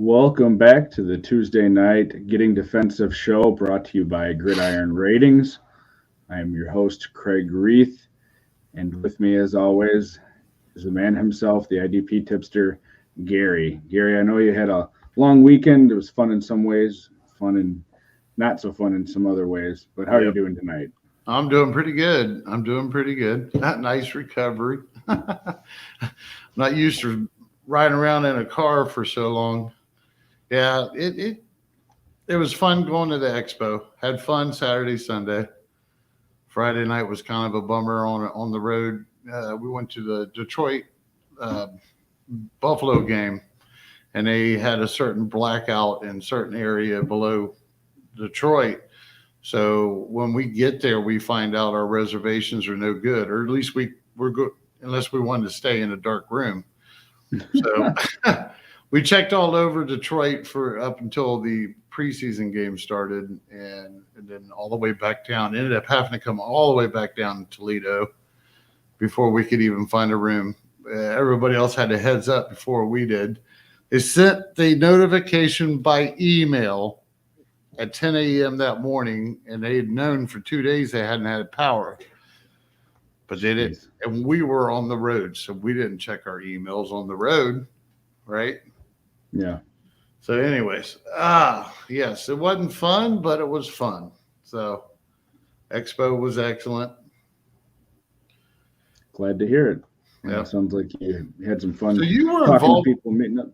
Welcome back to the Tuesday night Getting Defensive show brought to you by Gridiron Ratings. I am your host, Craig Reith, and with me, as always, is the man himself, the IDP tipster, Gary. Gary, I know you had a long weekend. It was fun in some ways, fun and not so fun in some other ways, but how are you doing tonight? I'm doing pretty good. Nice recovery. Not used to riding around in a car for so long. Yeah, it was fun going to the expo. Had fun Saturday, Sunday. Friday night was kind of a bummer on the road. We went to the Detroit uh, Buffalo game, and they had a certain blackout in certain area below Detroit. So when we get there, we find out our reservations are no good, or at least we're good unless we wanted to stay in a dark room. So we checked all over Detroit for up until the preseason game started, and then all the way back down. Ended up having to come all the way back down to Toledo before we could even find a room. Everybody else had a heads up before we did. They sent the notification by email at 10 a.m. that morning, and they had known for 2 days they hadn't had power. But they didn't, and we were on the road, so we didn't check our emails on the road, right? Yeah. So, anyways, yes, it wasn't fun, but it was fun. So, Expo was excellent. Glad to hear it. Yeah, sounds like you had some fun. So you were talking involved. To people meeting up.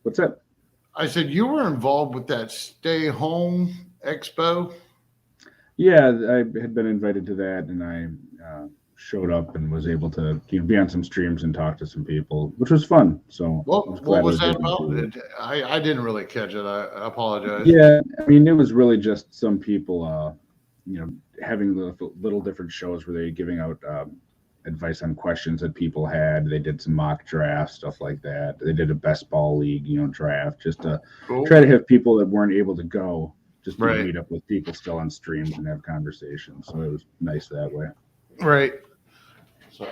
What's that? I said you were involved with that Stay Home Expo. Yeah, I had been invited to that, and I showed up and was able to be on some streams and talk to some people, which was fun. So What was that about? I didn't really catch it. I apologize. Yeah, I mean, it was really just some people, having little different shows where they giving out advice on questions that people had. They did some mock drafts, stuff like that. They did a best ball league, draft, just to try to have people that weren't able to go just to meet up with people still on streams and have conversations. So it was nice that way. Right. Sorry.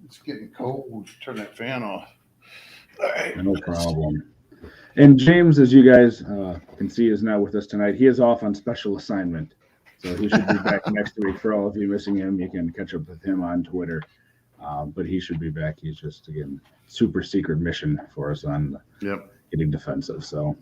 It's getting cold. Turn that fan off. All right. No problem. And James, as you guys can see, is not with us tonight. He is off on special assignment. So he should be back next week. For all of you missing him, you can catch up with him on Twitter. But he should be back. He's just, again, super secret mission for us on Getting Defensive. So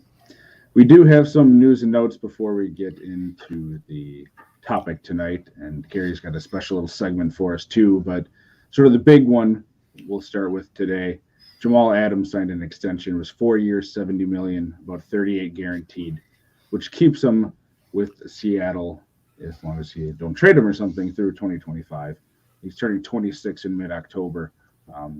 we do have some news and notes before we get into the topic tonight. And Gary's got a special little segment for us, too. But sort of the big one we'll start with today. Jamal Adams signed an extension. It was 4 years, $70 million, about 38 guaranteed, which keeps him with Seattle as long as you don't trade him or something through 2025. He's turning 26 in mid-October,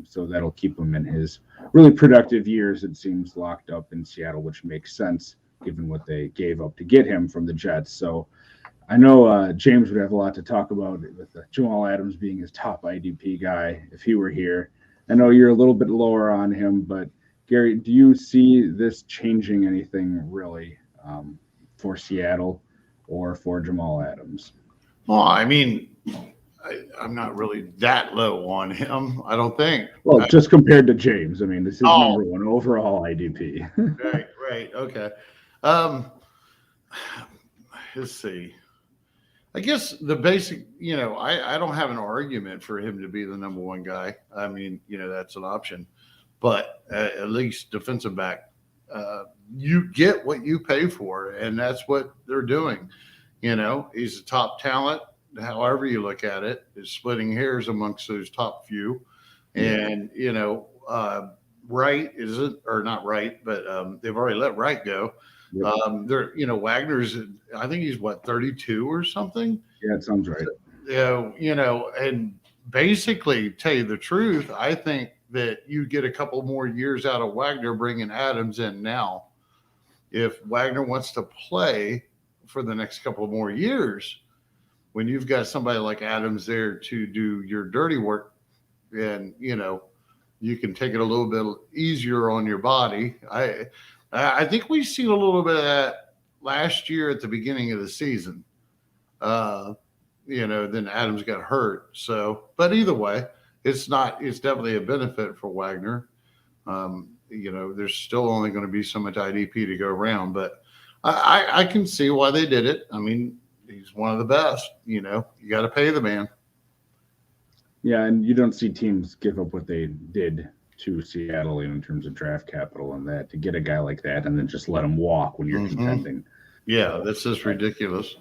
so that'll keep him in his really productive years, it seems, locked up in Seattle, which makes sense given what they gave up to get him from the Jets. So I know James would have a lot to talk about with Jamal Adams being his top IDP guy if he were here. I know you're a little bit lower on him, but Gary, do you see this changing anything really for Seattle or for Jamal Adams? Well, I mean, I'm not really that low on him, I don't think. Well, just compared to James, I mean, this is number one overall IDP. Right, okay. Let's see. I guess the basic, I don't have an argument for him to be the number one guy. I mean, that's an option. But at least defensive back, you get what you pay for, and that's what they're doing. He's a top talent, however you look at it, is splitting hairs amongst those top few. And, Wright isn't, or not Wright, but they've already let Wright go. Yep. Wagner's, I think he's 32 or something. Yeah, it sounds right. And basically, tell you the truth, I think that you get a couple more years out of Wagner bringing Adams in now. If Wagner wants to play for the next couple of more years, when you've got somebody like Adams there to do your dirty work, and you can take it a little bit easier on your body. I think we seen a little bit of that last year at the beginning of the season. Then Adams got hurt. So, but either way, it's definitely a benefit for Wagner. there's still only going to be so much IDP to go around. But I can see why they did it. I mean, he's one of the best. You got to pay the man. Yeah, and you don't see teams give up what they did to Seattle in terms of draft capital and that to get a guy like that and then just let him walk when you're contending. Yeah, that's just ridiculous.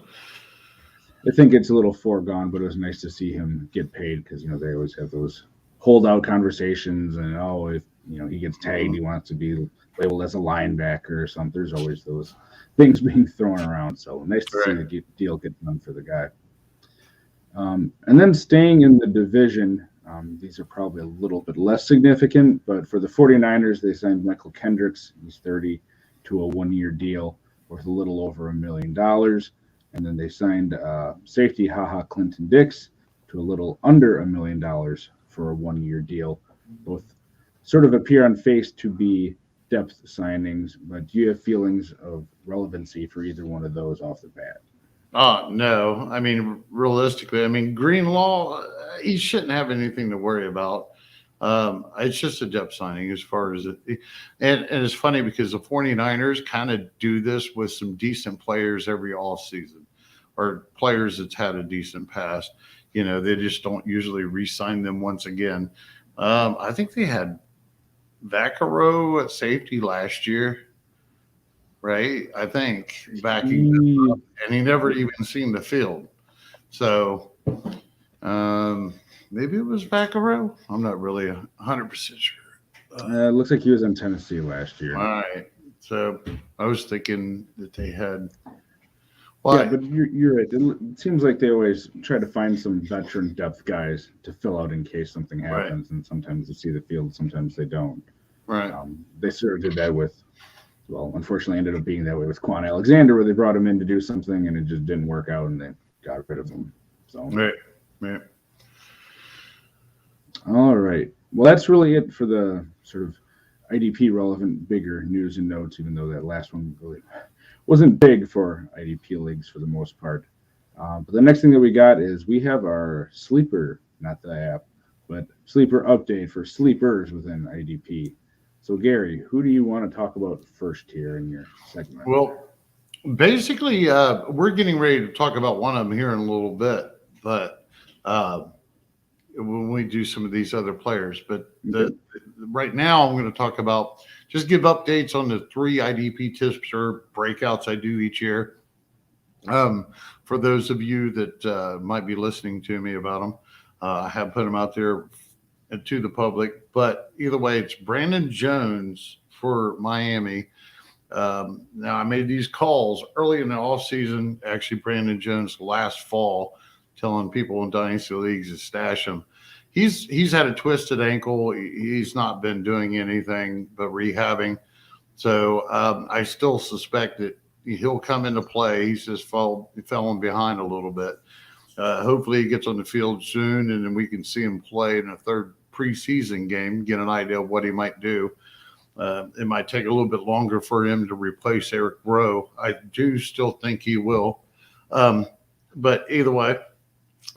I think it's a little foregone, but it was nice to see him get paid because they always have those holdout conversations and if he gets tagged, he wants to be labeled as a linebacker or something. There's always those things being thrown around. So nice to see the deal get done for the guy. And then staying in the division, these are probably a little bit less significant, but for the 49ers, they signed Michael Kendricks. He's 30 to a 1-year deal worth a little over $1 million. And then they signed safety Clinton Dix to a little under $1 million for a 1-year deal. Both sort of appear on face to be depth signings, but do you have feelings of relevancy for either one of those off the bat? No. I mean, realistically, Greenlaw, he shouldn't have anything to worry about. It's just a depth signing as far as it. And it's funny because the 49ers kind of do this with some decent players every offseason or players that's had a decent past. They just don't usually re-sign them once again. I think they had Vaccaro at safety last year. Right, I think backing up, and he never even seen the field. So maybe it was Vaccaro. I'm not really 100% sure. It looks like he was in Tennessee last year. All right, so I was thinking that they had. Well, yeah, but you're right. It seems like they always try to find some veteran depth guys to fill out in case something happens, and sometimes they see the field, sometimes they don't. Right. They sort of did that with. Well, unfortunately, ended up being that way with Quan Alexander, where they brought him in to do something and it just didn't work out, and they got rid of him. So, right. All right. Well, that's really it for the sort of IDP relevant, bigger news and notes. Even though that last one really wasn't big for IDP leagues for the most part. But the next thing that we got is we have our sleeper, not the app, but sleeper update for sleepers within IDP. So, Gary, who do you want to talk about first here in your segment? Well, basically, we're getting ready to talk about one of them here in a little bit, but when we do some of these other players. But right now, I'm going to talk about just give updates on the 3 IDP tips or breakouts I do each year. For those of you that might be listening to me about them, I have put them out there to the public, but either way, it's Brandon Jones for Miami. Now I made these calls early in the offseason, actually Brandon Jones last fall, telling people in dynasty leagues to stash him. He's had a twisted ankle. He's not been doing anything but rehabbing. So I still suspect that he'll come into play. He's just fallen behind a little bit. Hopefully he gets on the field soon, and then we can see him play in a third preseason game, get an idea of what he might do. It might take a little bit longer for him to replace Eric Rowe. I do still think he will. But either way.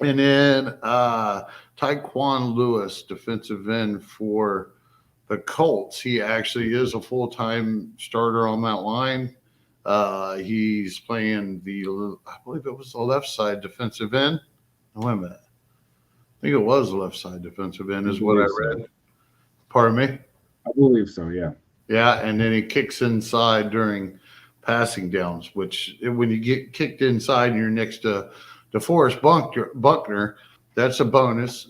And then Tae Kwon Lewis, defensive end for the Colts. He actually is a full-time starter on that line. He's playing I believe it was the left side defensive end. Wait a minute. I think it was the left side defensive end is what I read. So. Pardon me? I believe so, yeah. Yeah, and then he kicks inside during passing downs, which when you get kicked inside and you're next to DeForest Buckner, that's a bonus.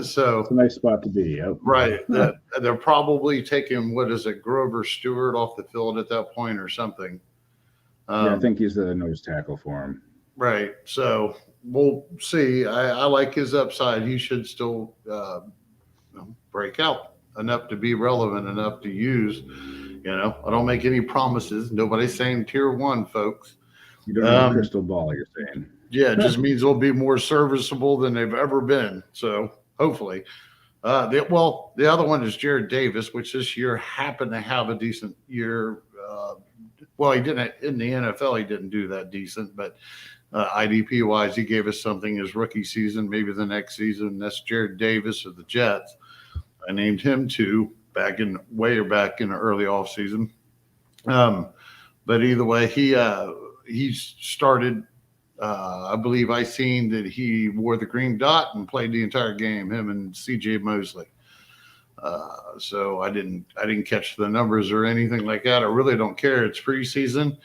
So it's a nice spot to be. Yep. Right. They're probably taking, Grover Stewart off the field at that point or something. Yeah, I think he's the nose tackle for him. Right. So we'll see. I like his upside. He should still break out enough to be relevant enough to use. I don't make any promises. Nobody's saying tier 1, folks. You don't have a crystal ball, you're saying. Yeah, it just means they'll be more serviceable than they've ever been. So hopefully. The other one is Jarrad Davis, which this year happened to have a decent year. He didn't in the NFL. He didn't do that decent, but IDP wise, he gave us something his rookie season, maybe the next season. That's Jarrad Davis of the Jets. I named him 2 way back in the early off season. But either way, he started. I believe I seen that he wore the green dot and played the entire game. Him and C.J. Mosley. So I didn't catch the numbers or anything like that. I really don't care. It's preseason.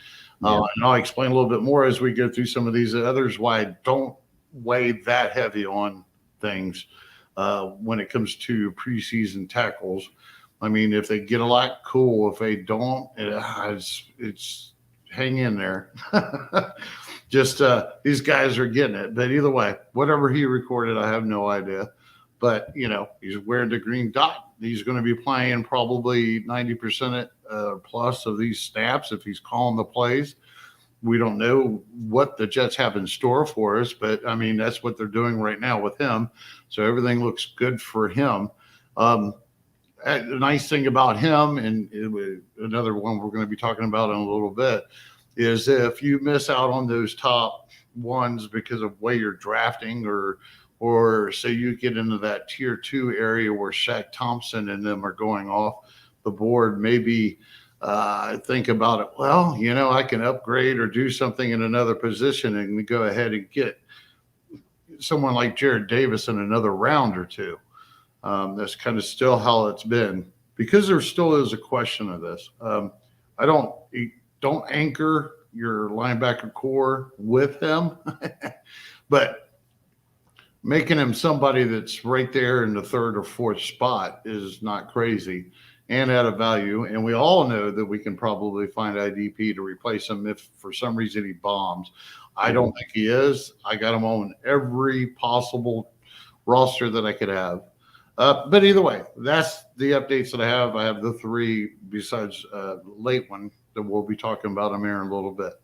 And I'll explain a little bit more as we go through some of these others why I don't weigh that heavy on things when it comes to preseason tackles. I mean, if they get a lot, cool. If they don't, it's hang in there. Just these guys are getting it. But either way, whatever he recorded, I have no idea. But, he's wearing the green dot. He's going to be playing probably 90% plus of these snaps if he's calling the plays. We don't know what the Jets have in store for us, but, I mean, that's what they're doing right now with him. So everything looks good for him. The nice thing about him, and another one we're going to be talking about in a little bit, is if you miss out on those top ones because of way you're drafting or say you get into that tier 2 area where Shaq Thompson and them are going off the board, maybe think about it. Well, I can upgrade or do something in another position and go ahead and get someone like Jarrad Davis in another round or two. That's kind of still how it's been, because there still is a question of this. I don't anchor your linebacker core with him, but making him somebody that's right there in the 3rd or 4th spot is not crazy and at a value. And we all know that we can probably find IDP to replace him if for some reason he bombs. I don't think he is. I got him on every possible roster that I could have. But either way, that's the updates that I have. I have the 3 besides late one that we'll be talking about them here in a little bit.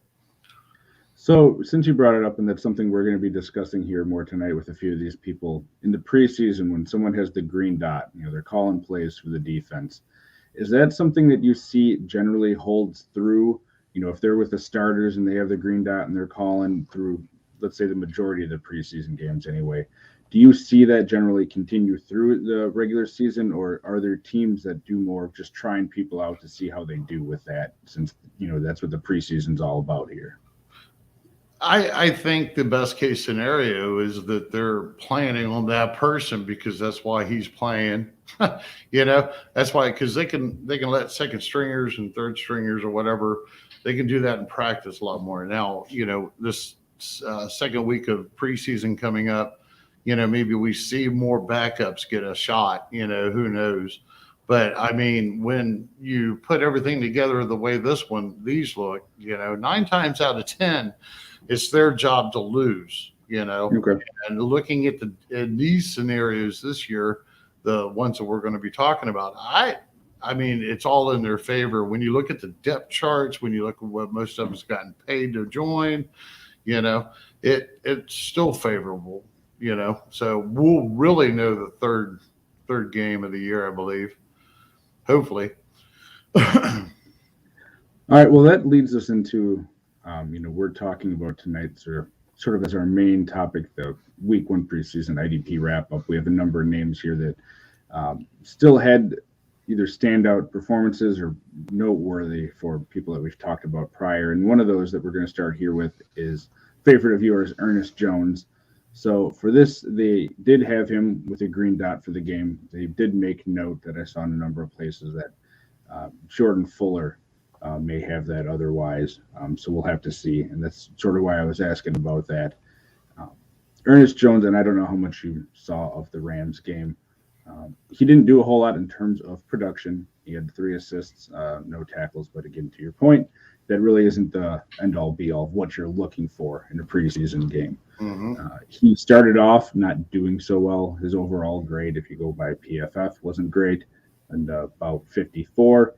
So since you brought it up, and that's something we're going to be discussing here more tonight with a few of these people, in the preseason, when someone has the green dot, they're calling plays for the defense. Is that something that you see generally holds through, if they're with the starters and they have the green dot and they're calling through, let's say, the majority of the preseason games anyway? Do you see that generally continue through the regular season, or are there teams that do more of just trying people out to see how they do with that, since, that's what the preseason's all about here? I think the best case scenario is that they're planning on that person because that's why he's playing. That's why, because they can let second stringers and third stringers or whatever, they can do that in practice a lot more. Now, this second week of preseason coming up, maybe we see more backups get a shot, who knows. But I mean, when you put everything together the way these look, 9 times out of 10, it's their job to lose, Okay. And looking at these scenarios this year, the ones that we're going to be talking about, I mean, it's all in their favor. When you look at the depth charts, when you look at what most of them's gotten paid to join, it's still favorable, So we'll really know the third game of the year, I believe. Hopefully. All right. Well, that leads us into, we're talking about tonight's sort of as our main topic, the week 1 preseason IDP wrap up. We have a number of names here that still had either standout performances or noteworthy for people that we've talked about prior. And one of those that we're going to start here with is favorite of yours, Ernest Jones. So for this, they did have him with a green dot for the game. They did make note that I saw in a number of places that Jordan Fuller may have that otherwise. So we'll have to see. And that's sort of why I was asking about that. Ernest Jones, and I don't know how much you saw of the Rams game. He didn't do a whole lot in terms of production. He had 3 assists, no tackles. But again, to your point, that really isn't the end-all, be-all of what you're looking for in a preseason game. Mm-hmm. He started off not doing so well. His overall grade, if you go by PFF, wasn't great, and about 54.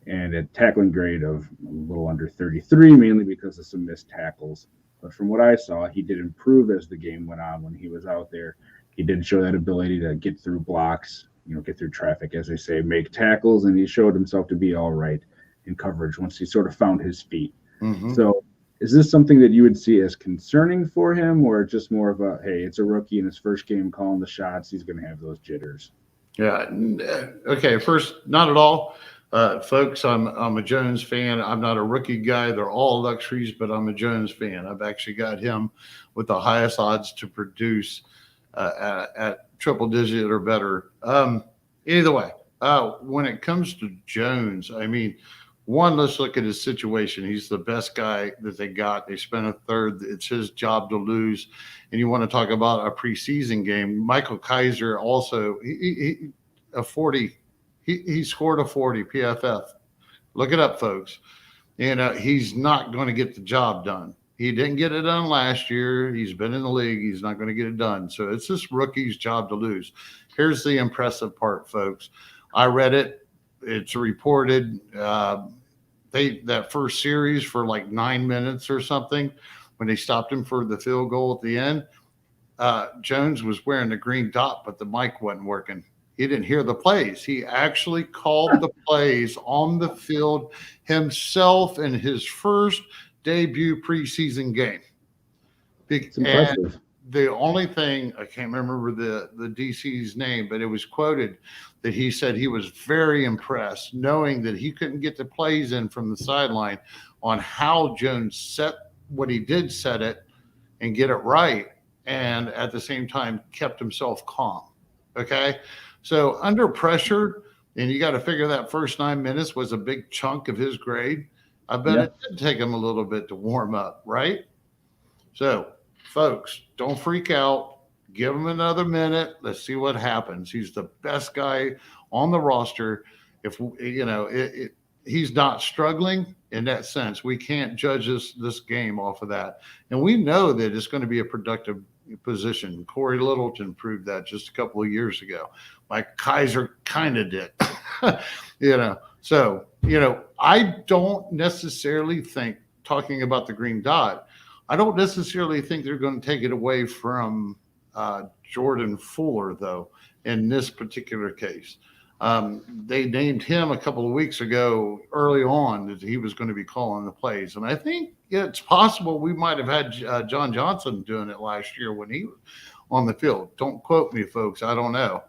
And a tackling grade of a little under 33, mainly because of some missed tackles. But from what I saw, he did improve as the game went on when he was out there. He did show that ability to get through blocks, get through traffic, as they say, make tackles, and he showed himself to be all right in coverage once he sort of found his feet. Mm-hmm. So is this something that you would see as concerning for him, or just more of a, hey, it's a rookie in his first game calling the shots, he's going to have those jitters? Yeah. Okay. First, not at all. Folks, I'm a Jones fan. I'm not a rookie guy. They're all luxuries, but I'm a Jones fan. I've actually got him with the highest odds to produce at triple digit or better. Either way, when it comes to Jones, I mean, one, let's look at his situation. He's the best guy that they got. They spent a third. It's his job to lose. And you want to talk about a preseason game. Michael Kaiser also, a 40. He scored a 40 PFF. Look it up, folks. And he's not going to get the job done. He didn't get it done last year. He's been in the league. He's not going to get it done. So it's this rookie's job to lose. Here's the impressive part, folks. I read it. It's reported. That first series for like 9 minutes or something, when they stopped him for the field goal at the end, Jones was wearing the green dot, but the mic wasn't working. He didn't hear the plays. He actually called the plays on the field himself in his first debut preseason game. It's impressive. And the only thing, I can't remember the DC's name, but it was quoted that he said he was very impressed, knowing that he couldn't get the plays in from the sideline on how Jones set what he did set it and get it right, and at the same time kept himself calm. Okay? So under pressure, and you got to figure that first 9 minutes was a big chunk of his grade. I bet it did take him a little bit to warm up, right? So, folks, don't freak out. Give him another minute. Let's see what happens. He's the best guy on the roster. If he's not struggling in that sense, we can't judge this game off of that. And we know that it's going to be a productive position. Corey Littleton proved that just a couple of years ago. Mike Kaiser kind of did. So, I don't necessarily think, talking about the green dot, I don't necessarily think they're going to take it away from Jordan Fuller, though, in this particular case. They named him a couple of weeks ago early on that he was going to be calling the plays. And I think it's possible we might have had John Johnson doing it last year when he was on the field. Don't quote me, folks. I don't know.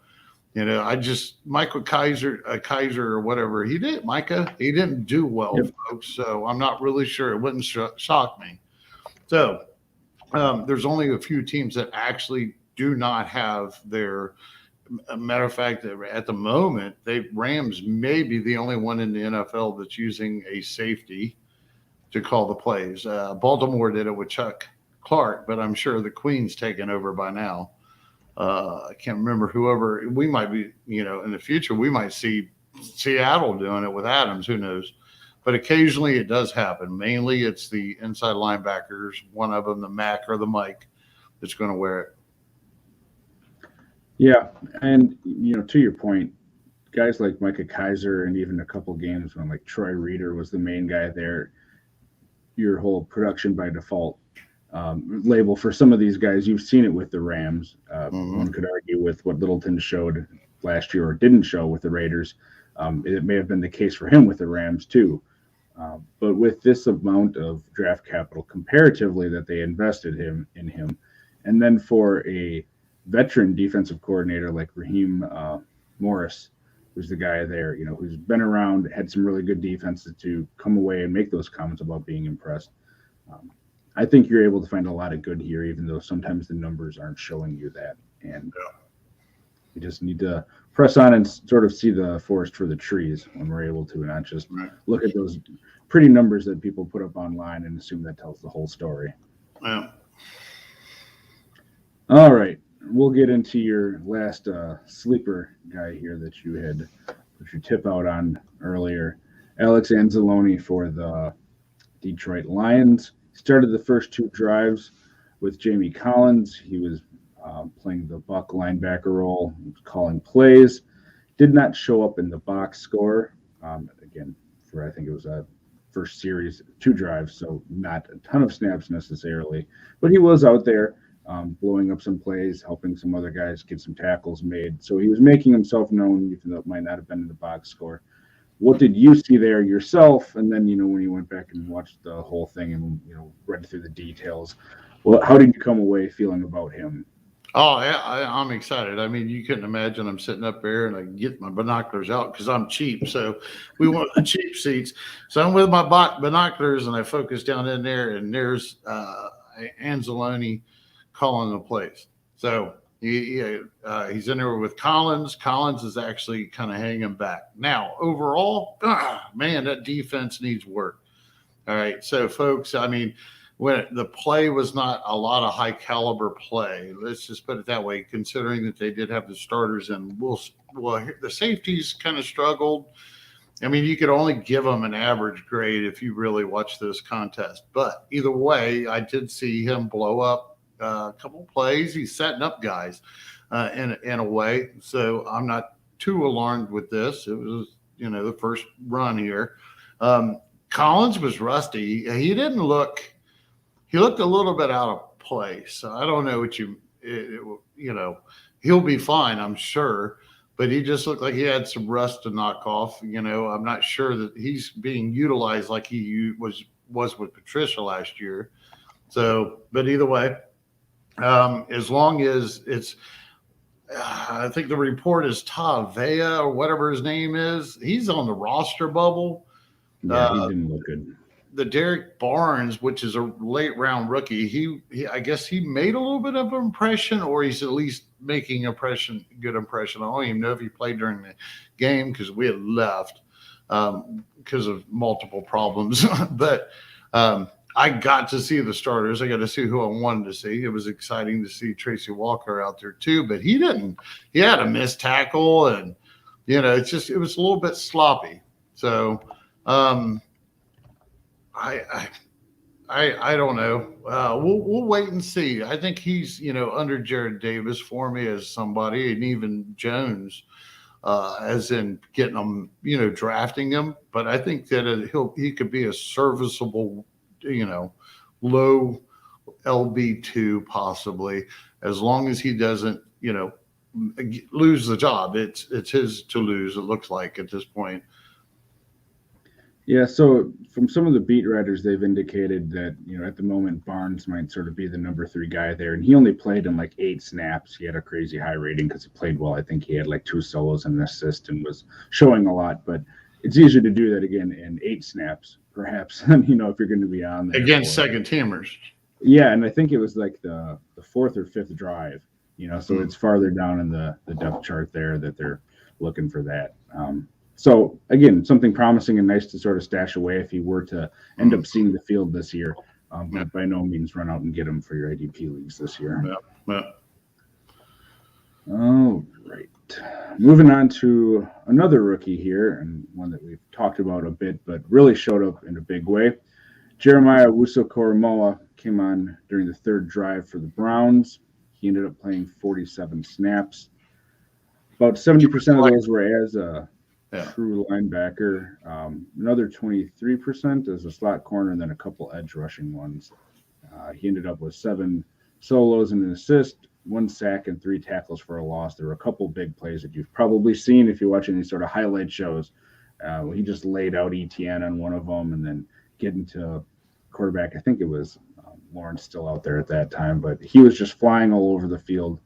Michael Kaiser or whatever, he didn't do well, folks. So I'm not really sure. It wouldn't shock me. So there's only a few teams that actually do not have their – matter of fact, at the moment, Rams may be the only one in the NFL that's using a safety to call the plays. Baltimore did it with Chuck Clark, but I'm sure the Queen's taken over by now. I can't remember whoever. We might be, in the future, we might see Seattle doing it with Adams. Who knows? But occasionally it does happen. Mainly it's the inside linebackers, one of them, the Mac or the Mike, that's going to wear it. Yeah, and to your point, guys like Micah Kaiser and even a couple games when like Troy Reeder was the main guy there, your whole production by default label for some of these guys, you've seen it with the Rams. One could argue with what Littleton showed last year or didn't show with the Raiders. It may have been the case for him with the Rams too. But with this amount of draft capital comparatively that they invested in him, and then for a veteran defensive coordinator like Raheem Morris, who's the guy there, who's been around, had some really good defenses, to come away and make those comments about being impressed. I think you're able to find a lot of good here, even though sometimes the numbers aren't showing you that. And you just need to press on and sort of see the forest for the trees when we're able to, not just look at those pretty numbers that people put up online and assume that tells the whole story. Yeah. All right. We'll get into your last sleeper guy here that you had put your tip out on earlier. Alex Anzalone for the Detroit Lions. Started the first two drives with Jamie Collins. He was playing the Buck linebacker role, calling plays. Did not show up in the box score. Again, for I think it was a first series, 2 drives, so not a ton of snaps necessarily. But he was out there. Blowing up some plays, helping some other guys get some tackles made. So he was making himself known, even though it might not have been in the box score. What did you see there yourself? And then, when you went back and watched the whole thing and, read through the details, well, how did you come away feeling about him? Oh, I'm excited. I mean, you couldn't imagine I'm sitting up there and I get my binoculars out because I'm cheap. So we want the cheap seats. So I'm with my binoculars and I focus down in there, and there's Anzalone calling the plays. So he's in there with Collins. Collins is actually kind of hanging back. Now, overall, man, that defense needs work. All right. So, folks, I mean, when the play was not a lot of high caliber play, let's just put it that way, considering that they did have the starters, and the safeties kind of struggled. I mean, you could only give them an average grade if you really watch this contest. But either way, I did see him blow up a couple plays. He's setting up guys in a way. So I'm not too alarmed with this. It was, the first run here. Collins was rusty. He looked a little bit out of place. So I don't know he'll be fine, I'm sure. But he just looked like he had some rust to knock off. I'm not sure that he's being utilized like he was with Patricia last year. So, but either way, as long as it's, I think the report is Tae or whatever his name is. He's on the roster bubble. Yeah, he didn't look good. The Derrick Barnes, which is a late round rookie, he I guess he made a little bit of an impression, or he's at least making good impression. I don't even know if he played during the game because we had left because of multiple problems. But I got to see the starters. I got to see who I wanted to see. It was exciting to see Tracy Walker out there too, but he didn't. He had a missed tackle, and it was a little bit sloppy. So. I don't know. We'll wait and see. I think he's under Jarrad Davis for me as somebody, and even Jones, as in getting him, drafting him. But I think that he could be a serviceable, low LB2 possibly, as long as he doesn't lose the job. It's his to lose. It looks like at this point. Yeah, so from some of the beat writers, they've indicated that, at the moment, Barnes might sort of be the number 3 guy there. And he only played in like 8 snaps. He had a crazy high rating because he played well. I think he had like 2 solos and an assist and was showing a lot. But it's easier to do that again in 8 snaps, perhaps, if you're going to be on there. Against second teamers. Yeah, and I think it was like the 4th or 5th drive, so it's farther down in the depth chart there that they're looking for that. So, again, something promising and nice to sort of stash away if he were to end up seeing the field this year. But by no means run out and get him for your IDP leagues this year. Yeah. All right. Moving on to another rookie here, and one that we've talked about a bit, but really showed up in a big way. Jeremiah Wusso Coramoa came on during the 3rd drive for the Browns. He ended up playing 47 snaps. About 70% of those were as a true linebacker, another 23% as a slot corner, and then a couple edge rushing ones. He ended up with 7 solos and an assist, 1 sack, and 3 tackles for a loss. There were a couple big plays that you've probably seen if you're watching these sort of highlight shows. He just laid out ETN on one of them, and then getting to quarterback. I think it was Lawrence still out there at that time, but he was just flying all over the field,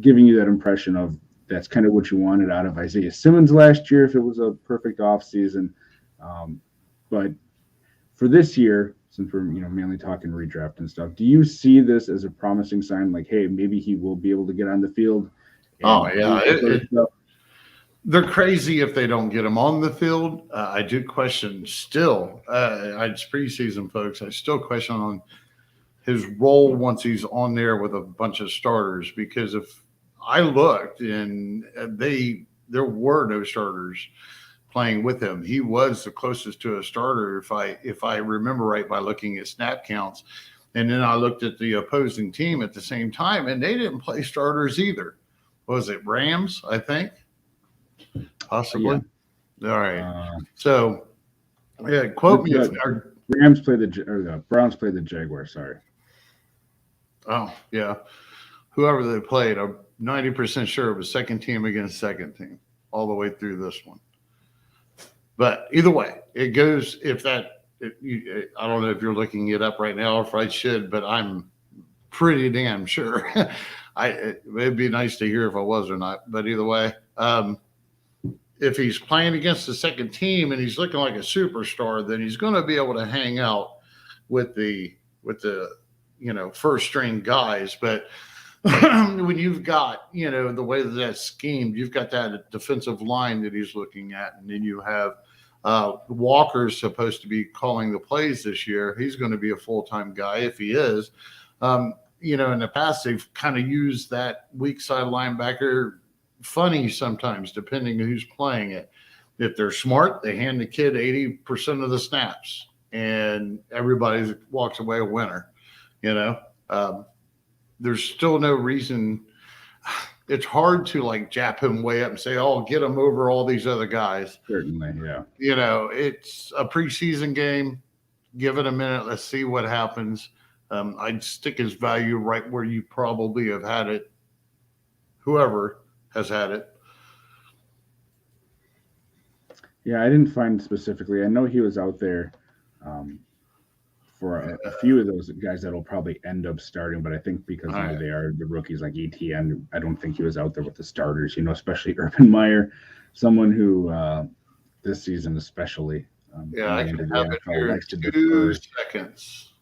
giving you that impression of that's kind of what you wanted out of Isaiah Simmons last year if it was a perfect offseason. But for this year, since we're mainly talking redraft and stuff, do you see this as a promising sign? Like, hey, maybe he will be able to get on the field. Oh yeah, they're crazy if they don't get him on the field. I do question still. It's preseason, folks. I still question on his role once he's on there with a bunch of starters, because if I looked and there were no starters playing with him. He was the closest to a starter, if I remember right, by looking at snap counts. And then I looked at the opposing team at the same time, and they didn't play starters either. Was it Rams, I think? Possibly. Yeah. All right. So, yeah, quote me if Rams play the Browns play the Jaguars. Sorry. Oh, yeah. Whoever they played, I'm 90% sure it was second team against second team all the way through this one. But either way, it goes. I don't know if you're looking it up right now, or if I should, but I'm pretty damn sure. It'd be nice to hear if I was or not. But either way, if he's playing against the second team and he's looking like a superstar, then he's going to be able to hang out with the first string guys. But when you've got, the way that that's schemed, you've got that defensive line that he's looking at, and then you have Walker's supposed to be calling the plays this year. He's going to be a full-time guy if he is. In the past, they've kind of used that weak side linebacker funny sometimes, depending on who's playing it. If they're smart, they hand the kid 80% of the snaps, and everybody walks away a winner. There's still no reason. It's hard to jab him way up and say, "Oh, get him over all these other guys." Certainly, yeah. It's a preseason game. Give it a minute. Let's see what happens. I'd stick his value right where you probably have had it. Whoever has had it. Yeah, I didn't find specifically. I know he was out there for a few of those guys that will probably end up starting, but I think because they are the rookies like ETN, I don't think he was out there with the starters, especially Urban Meyer, someone who this season especially. I can have it here in 2 seconds.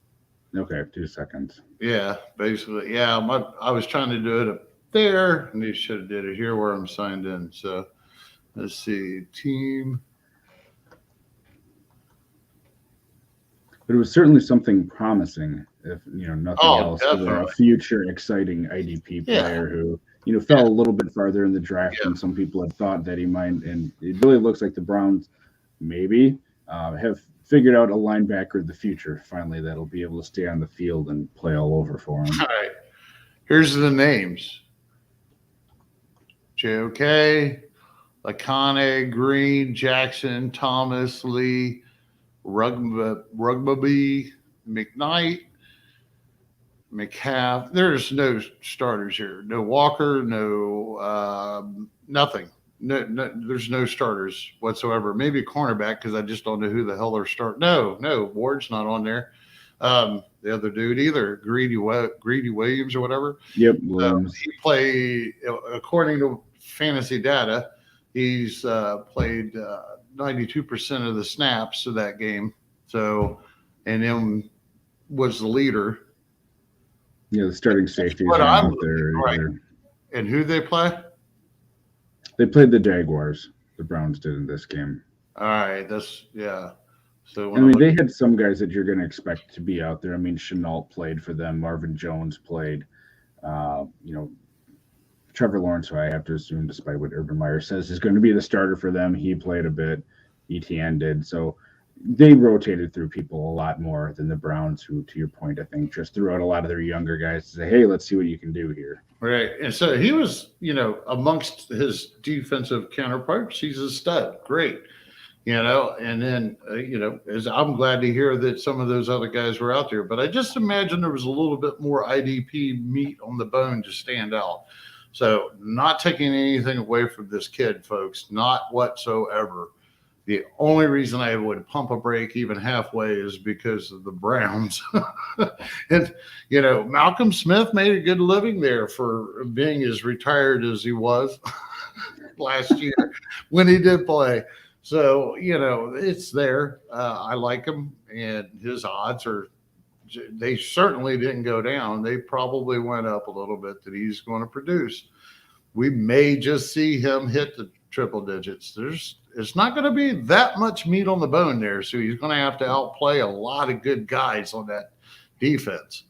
Okay, 2 seconds. Yeah, basically. Yeah, I was trying to do it up there, and you should have did it here where I'm signed in. So let's see, team. But it was certainly something promising, if nothing else, for a future exciting IDP player who fell a little bit farther in the draft than some people had thought that he might. And it really looks like the Browns maybe have figured out a linebacker of the future finally that'll be able to stay on the field and play all over for him. All right, here's the names: J.O.K, Lakane, Green, Jackson, Thomas, Lee, Rugby, McKnight, McCaff. There's no starters here. No Walker, no nothing. No, there's no starters whatsoever. Maybe a cornerback because I just don't know who the hell they're starting. No, Ward's not on there. The other dude either, Greedy Williams or whatever. Yep, he played, according to fantasy data, he's played 92% of the snaps of that game. So, and then was the leader. Yeah, the starting safety. Right. And who they play? They played the Jaguars. The Browns did in this game. All right, So they had some guys that you're going to expect to be out there. I mean, Chenault played for them. Marvin Jones played. Trevor Lawrence, who I have to assume, despite what Urban Meyer says, is going to be the starter for them. He played a bit. ETN did. So they rotated through people a lot more than the Browns, who, to your point, I think just threw out a lot of their younger guys to say, hey, let's see what you can do here. Right. And so he was, amongst his defensive counterparts, he's a stud. Great. And then, as I'm glad to hear that some of those other guys were out there. But I just imagine there was a little bit more IDP meat on the bone to stand out. So not taking anything away from this kid, folks, not whatsoever. The only reason I would pump a brake even halfway is because of the Browns. And, Malcolm Smith made a good living there for being as retired as he was last year when he did play. So, it's there. I like him, and his odds they certainly didn't go down. They probably went up a little bit that he's going to produce. We may just see him hit the triple digits. It's not going to be that much meat on the bone there, so he's going to have to outplay a lot of good guys on that defense.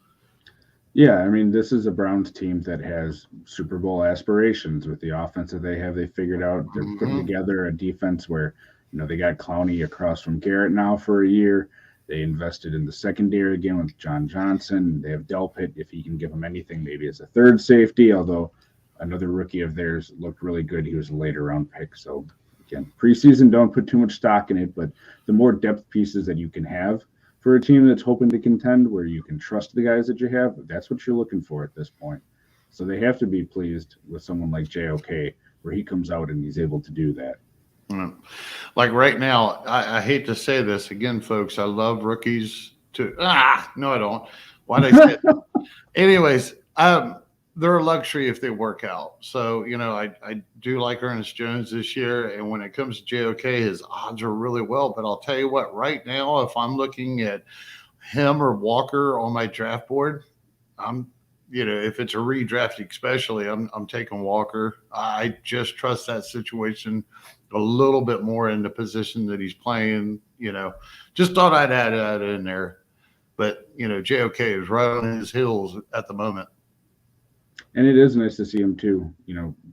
Yeah, I mean, this is a Browns team that has Super Bowl aspirations with the offense that they have. They figured out they're putting together a defense where, they got Clowney across from Garrett now for a year. They invested in the secondary again with John Johnson. They have Delpit. If he can give them anything, maybe as a third safety, although another rookie of theirs looked really good. He was a later round pick. So, again, preseason, don't put too much stock in it, but the more depth pieces that you can have for a team that's hoping to contend, where you can trust the guys that you have, that's what you're looking for at this point. So they have to be pleased with someone like J.O.K, where he comes out and he's able to do that. Like right now, I hate to say this again, folks. I love rookies too. No, I don't. Why'd I say it? Anyways, they're a luxury if they work out. So, I do like Ernest Jones this year. And when it comes to J.O.K, his odds are really well. But I'll tell you what, right now, if I'm looking at him or Walker on my draft board, I'm, if it's a redraft, especially, I'm taking Walker. I just trust that situation a little bit more in the position that he's playing. Just thought I'd add that in there. But, J.O.K is right on his heels at the moment. And it is nice to see him too,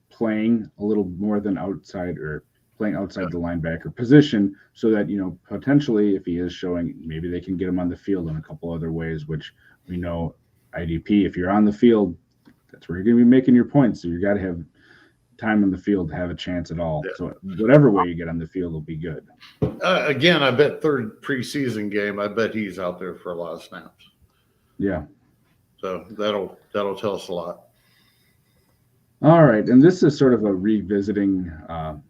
playing a little more than outside or playing outside the linebacker position so that, potentially if he is showing, maybe they can get him on the field in a couple other ways, which we know IDP, if you're on the field, that's where you're going to be making your points. So you got to have time on the field to have a chance at all. Yeah. So whatever way you get on the field will be good. Again, I bet third preseason game, I bet he's out there for a lot of snaps. Yeah. So that'll tell us a lot. All right, and this is sort of a revisiting,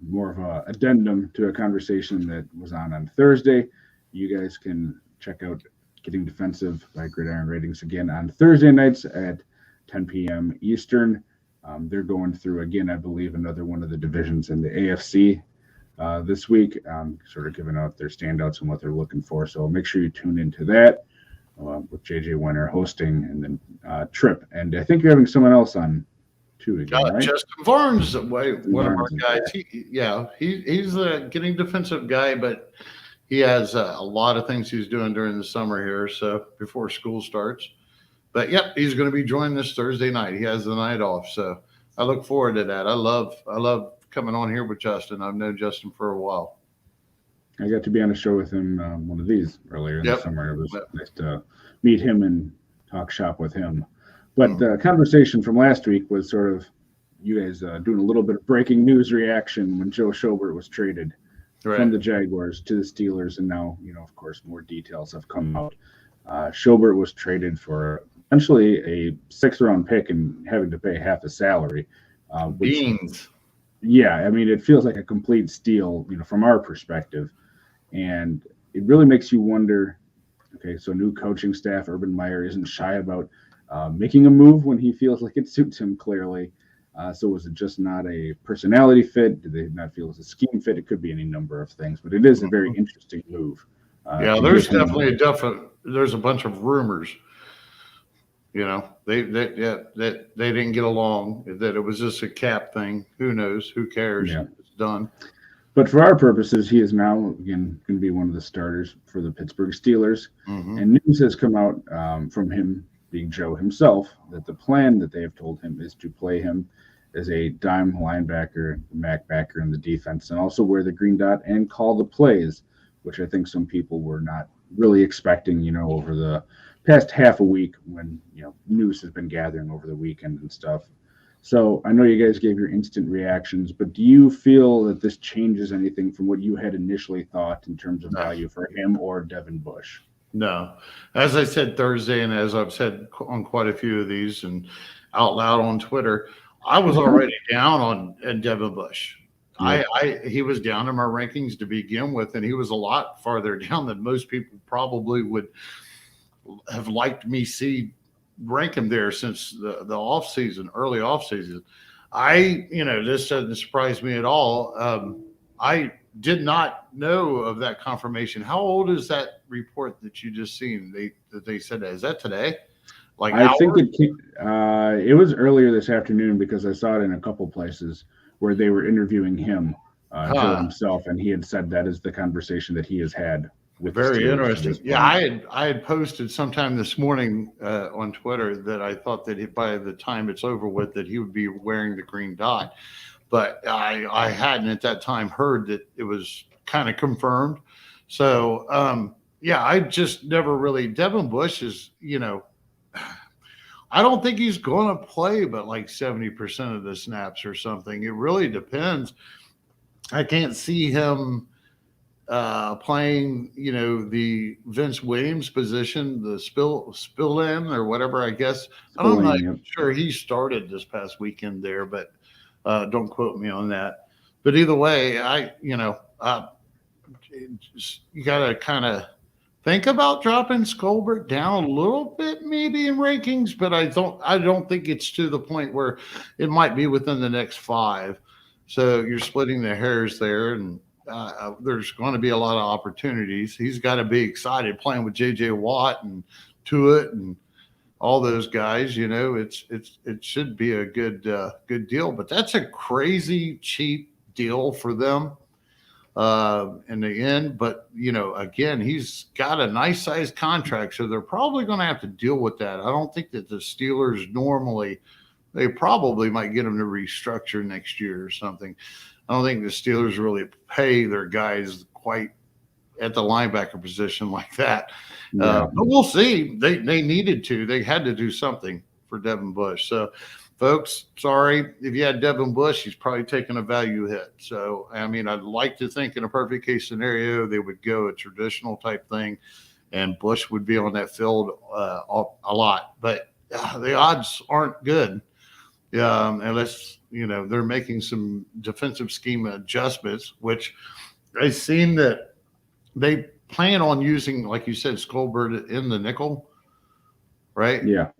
more of a addendum to a conversation that was on Thursday. You guys can check out Getting Defensive by Gridiron Ratings again on Thursday nights at 10 p.m. Eastern. They're going through, again, I believe, another one of the divisions in the AFC this week, sort of giving out their standouts and what they're looking for. So make sure you tune into that with JJ Winter hosting, and then Trip. And I think you're having someone else on too again, right? Justin Barnes, one of our guys. He's a Getting Defensive guy, but he has a lot of things he's doing during the summer here, so before school starts. But yep, he's going to be joining this Thursday night. He has the night off, so I look forward to that. I love coming on here with Justin. I've known Justin for a while. I got to be on a show with him, one of these earlier in the summer. It was nice to meet him and talk shop with him. But the conversation from last week was sort of you guys doing a little bit of breaking news reaction when Joe Schobert was traded from the Jaguars to the Steelers. And now, of course, more details have come out. Schobert was traded for essentially a 6th-round pick and having to pay half his salary. Beans. Yeah, I mean, it feels like a complete steal, from our perspective. And it really makes you wonder, okay, so new coaching staff, Urban Meyer isn't shy about making a move when he feels like it suits him clearly. So was it just not a personality fit? Did they not feel it was a scheme fit? It could be any number of things, but it is a very interesting move. There's definitely there's a bunch of rumors. They didn't get along, that it was just a cap thing. Who knows? Who cares? Yeah. It's done. But for our purposes, he is now, again, going to be one of the starters for the Pittsburgh Steelers. Mm-hmm. And news has come out from him, being Joe himself, that the plan that they have told him is to play him as a dime linebacker, Mac backer in the defense, and also wear the green dot and call the plays, which I think some people were not really expecting, over the past half a week when, news has been gathering over the weekend and stuff. So I know you guys gave your instant reactions, but do you feel that this changes anything from what you had initially thought in terms of value for him or Devin Bush? No. As I said Thursday, and as I've said on quite a few of these and out loud on Twitter, I was already down on Devin Bush. Yeah. He was down in my rankings to begin with, and he was a lot farther down than most people probably would have liked me see rank him there since the early off season. This doesn't surprise me at all. I did not know of that confirmation. How old is that report that you just seen? They said that. Is that today? I think it was earlier this afternoon, because I saw it in a couple places where they were interviewing him, Joe himself, and he had said that is the conversation that he has had with very interesting. Yeah, I had posted sometime this morning on Twitter that I thought that by the time it's over with that he would be wearing the green dot. But I hadn't at that time heard that it was kind of confirmed. So, I just never really – Devin Bush is, I don't think he's going to play but like 70% of the snaps or something. It really depends. I can't see him playing, the Vince Williams position, the spill in or whatever, I guess. I'm not sure he started this past weekend there, but don't quote me on that. But either way, you got to kind of think about dropping Schobert down a little bit, maybe in rankings, but I don't think it's to the point where it might be within the next 5. So you're splitting the hairs there, and there's going to be a lot of opportunities. He's got to be excited playing with J.J. Watt and Tuitt and all those guys. It should be a good deal, but that's a crazy cheap deal for them in the end. But again, he's got a nice sized contract, so they're probably going to have to deal with that. I don't think that the Steelers they probably might get him to restructure next year or something. I don't think the Steelers really pay their guys quite at the linebacker position like that. Yeah. But we'll see. They needed to. They had to do something for Devin Bush. So, folks, sorry. If you had Devin Bush, he's probably taking a value hit. So, I mean, I'd like to think in a perfect case scenario, they would go a traditional type thing, and Bush would be on that field a lot. But the odds aren't good. Unless, they're making some defensive scheme adjustments, which it seem that they plan on using, like you said, Schobert in the nickel, right? Yeah.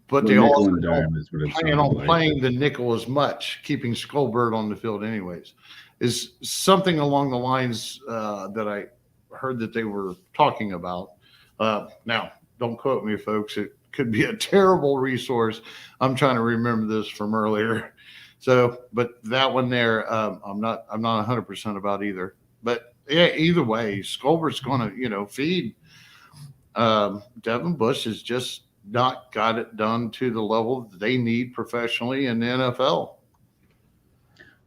But they also plan on playing the nickel as much, keeping Schobert on the field anyways. Is something along the lines that I heard that they were talking about. Now, don't quote me, folks. It could be a terrible resource. I'm trying to remember this from earlier. So, but that one there, I'm not 100% about either. But yeah, either way, Schobert's going to, feed. Devin Bush has just not got it done to the level that they need professionally in the NFL.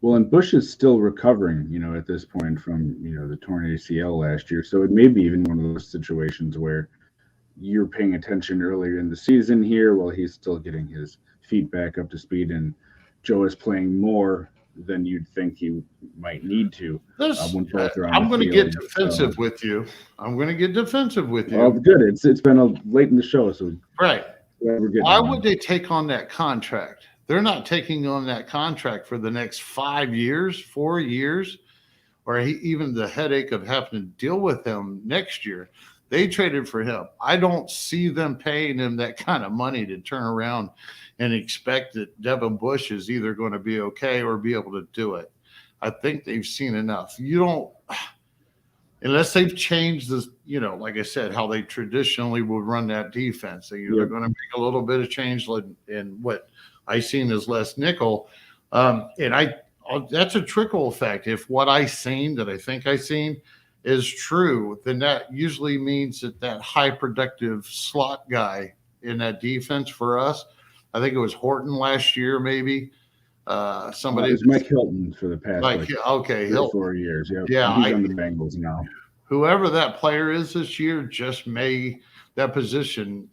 Well, and Bush is still recovering, at this point from, the torn ACL last year. So it may be even one of those situations where you're paying attention earlier in the season here while he's still getting his feet back up to speed, and Joe is playing more than you'd think he might need to. I'm going to get defensive with you. Well, good. It's been late in the show, so right. Why would they take on that contract? They're not taking on that contract for the next 5 years, 4 years, or even the headache of having to deal with him next year. They traded for him. I don't see them paying him that kind of money to turn around and expect that Devin Bush is either going to be okay or be able to do it. I think they've seen enough. Unless they've changed this, like I said, how they traditionally would run that defense. They're going to make a little bit of change in what I seen as less nickel. That's a trickle effect. If what I think I seen is true, then that usually means that high productive slot guy in that defense for us, I think it was Horton last year, maybe. Somebody. It's Mike Hilton for the past 4 years. Yep. Yeah, he's on the Bengals now. Whoever that player is this year, that position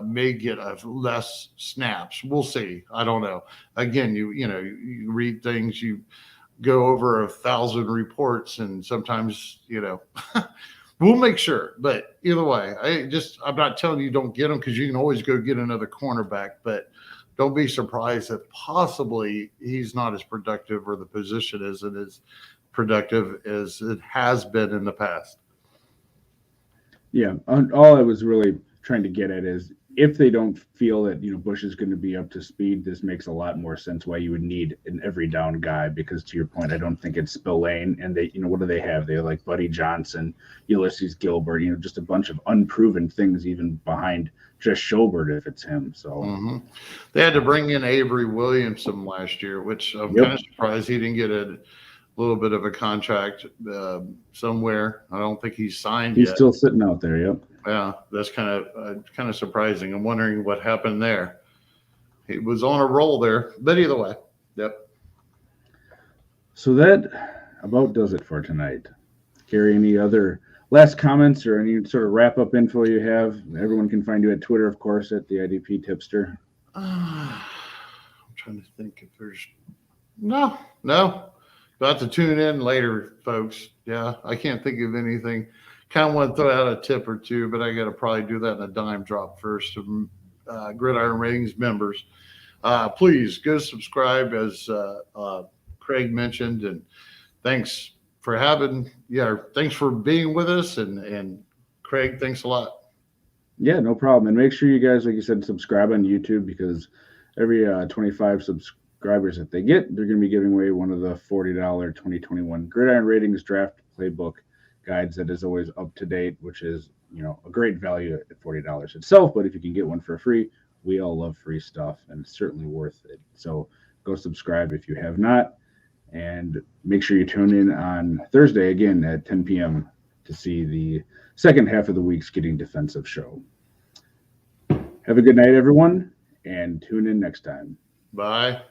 may get less snaps. We'll see. I don't know. Again, you read things, you go over 1,000 reports, and sometimes we'll make sure. But either way, I'm not telling you don't get them, because you can always go get another cornerback, but don't be surprised if possibly he's not as productive, or the position isn't as productive as it has been in the past. Yeah, all I was really trying to get at is, if they don't feel that Bush is going to be up to speed, this makes a lot more sense why you would need an every down guy. Because to your point, I don't think it's Spillane, and they what do they have? They have like Buddy Johnson, Ulysses Gilbert, just a bunch of unproven things even behind just Schobert if it's him. So they had to bring in Avery Williamson last year, which I'm kind of surprised he didn't get a little bit of a contract somewhere. I don't think he's signed yet. He's still sitting out there. Yep. Yeah, that's kind of surprising. I'm wondering what happened there. He was on a roll there, but either way, yep. So that about does it for tonight. Gary, any other last comments or any sort of wrap-up info you have? Everyone can find you at Twitter, of course, at the IDP Tipster. I'm trying to think if there's no. You'll have to tune in later, folks. Yeah, I can't think of anything. Kind of want to throw out a tip or two, but I got to probably do that in a dime drop first. To Gridiron Ratings members, please go subscribe, as Craig mentioned, and thanks for being with us, and Craig, thanks a lot. Yeah, no problem. And make sure you guys, like you said, subscribe on YouTube, because every 25 subscribers that they get, they're going to be giving away one of the $40 2021 Gridiron Ratings Draft Playbook guides that is always up to date, which is, a great value at $40 itself. But if you can get one for free, we all love free stuff, and it's certainly worth it. So go subscribe if you have not, and make sure you tune in on Thursday again at 10 p.m. to see the second half of the week's Getting Defensive show. Have a good night, everyone, and tune in next time. Bye.